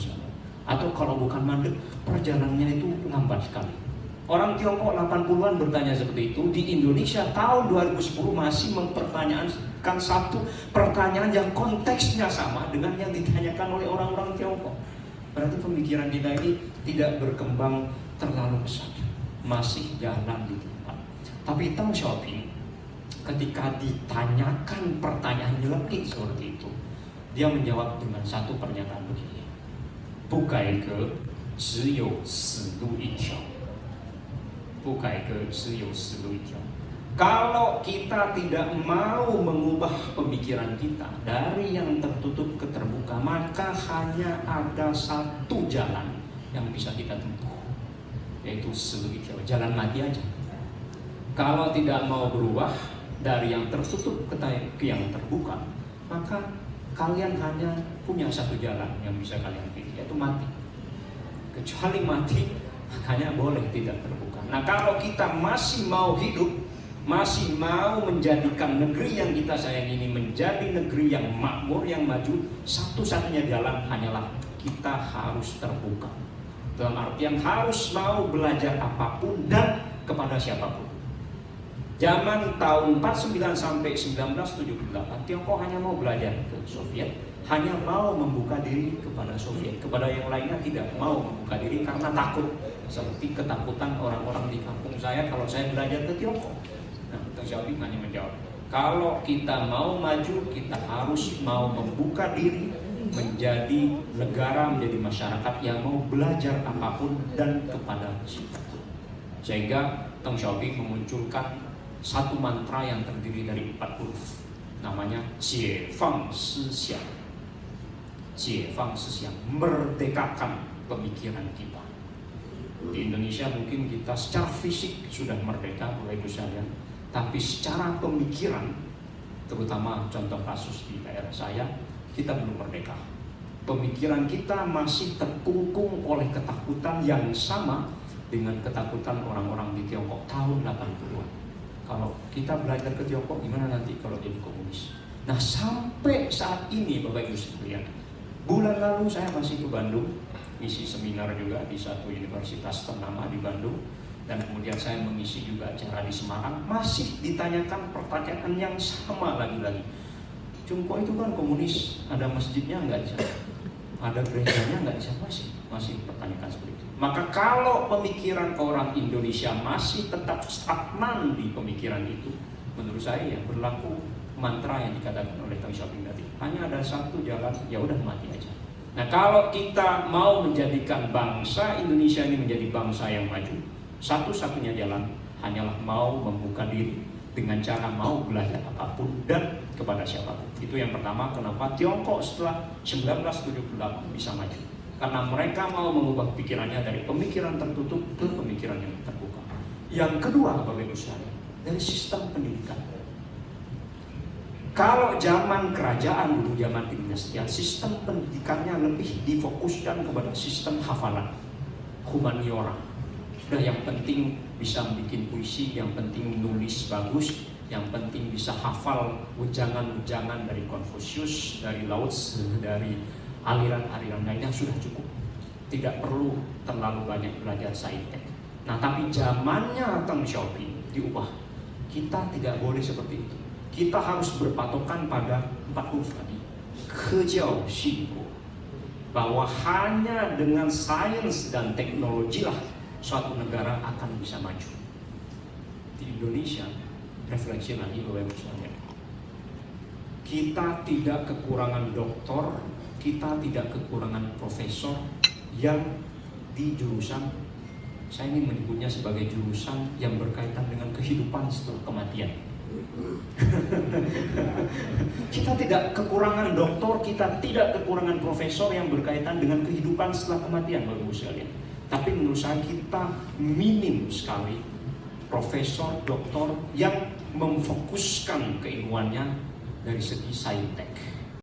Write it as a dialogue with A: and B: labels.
A: Bapak Ibu. Atau kalau bukan mandek, perjalanannya itu lambat sekali. Orang Tiongkok 80-an bertanya seperti itu. Di Indonesia tahun 2010 masih mempertanyakan satu pertanyaan yang konteksnya sama dengan yang ditanyakan oleh orang-orang Tiongkok. Berarti pemikiran kita ini tidak berkembang terlalu besar, masih jalan di tempat. Tapi Deng Xiaoping ketika ditanyakan pertanyaan nyelekit seperti itu, dia menjawab dengan satu pernyataan begini: 不改革只有死路一条。 不改革只有死路一条。 Kalau kita tidak mau mengubah pemikiran kita dari yang tertutup ke terbuka, maka hanya ada satu jalan yang bisa kita tempuh, yaitu 死路一条, jalan mati aja. Kalau tidak mau berubah dari yang tertutup ke yang terbuka, maka kalian hanya punya satu jalan yang bisa kalian pilih, yaitu mati. Kecuali mati, hanya boleh tidak terbuka. Nah, kalau kita masih mau hidup, masih mau menjadikan negeri yang kita sayang ini menjadi negeri yang makmur, yang maju, satu-satunya jalan hanyalah kita harus terbuka. Dalam artian harus mau belajar apapun dan kepada siapapun. Zaman tahun 49 sampai 1978, Tiongkok hanya mau belajar ke Soviet, hanya mau membuka diri kepada Soviet. Kepada yang lainnya tidak mau membuka diri karena takut. Seperti ketakutan orang-orang di kampung saya kalau saya belajar ke Tiongkok. Nah, Deng Xiaoping hanya menjawab, kalau kita mau maju, kita harus mau membuka diri menjadi negara, menjadi masyarakat yang mau belajar apapun dan kepada siapapun. Sehingga Deng Xiaoping memunculkan satu mantra yang terdiri dari 4 huruf, namanya 解放思想. 解放思想, merdekakan pemikiran kita. Di Indonesia mungkin kita secara fisik sudah merdeka, Bapak Ibu sekalian, tapi secara pemikiran, terutama contoh kasus di daerah saya, kita belum merdeka. Pemikiran kita masih terkungkung oleh ketakutan yang sama dengan ketakutan orang-orang di Tiongkok tahun 80-an. Kalau kita belajar ke Tiongkok, gimana nanti kalau jadi komunis? Nah, sampai saat ini Bapak Ibu sekalian, bulan lalu saya masih ke Bandung, isi seminar juga di satu universitas ternama di Bandung, dan kemudian saya mengisi juga acara di Semarang. Masih ditanyakan pertanyaan yang sama lagi-lagi. Tiongkok itu kan komunis, ada masjidnya nggak di sana? Ada gerejanya nggak di sana? Masih pertanyakan seperti itu. Maka kalau pemikiran orang Indonesia masih tetap stagnan di pemikiran itu, menurut saya ya berlaku mantra yang dikatakan oleh Deng Xiaoping tadi. Hanya ada satu jalan, ya udah mati aja. Nah, kalau kita mau menjadikan bangsa Indonesia ini menjadi bangsa yang maju, satu-satunya jalan hanyalah mau membuka diri dengan cara mau belajar apapun dan kepada siapapun. Itu yang pertama, kenapa Tiongkok setelah 1978 bisa maju. Karena mereka mau mengubah pikirannya dari pemikiran tertutup ke pemikiran yang terbuka. Yang kedua, Bapak Ibu sekalian, dari sistem pendidikan. Kalau zaman kerajaan dulu, zaman dinasti, sistem pendidikannya lebih difokuskan kepada sistem hafalan, humaniora. Sudah, yang penting bisa bikin puisi, yang penting nulis bagus, yang penting bisa hafal ujangan-ujangan dari Konfusius, dari Lao Tzu, dari aliran-aliran lainnya sudah cukup. Tidak perlu terlalu banyak belajar saintek. Nah, tapi zamannya Deng Xiaoping diubah. Kita tidak boleh seperti itu. Kita harus berpatokan pada 4 huruf tadi, 科教兴国, bahwa hanya dengan sains dan teknologi lah suatu negara akan bisa maju. Di Indonesia, refleksi lagi Bapak Ibu sekalian, kita tidak kekurangan doktor, kita tidak kekurangan profesor yang di jurusan, saya ingin menyebutnya sebagai jurusan yang berkaitan dengan kehidupan setelah kematian. Kita tidak kekurangan doktor, kita tidak kekurangan profesor yang berkaitan dengan kehidupan setelah kematian, Bapak Ibu sekalian. Tapi menurut saya kita minim sekali profesor, doktor yang memfokuskan keilmuannya dari segi saintek.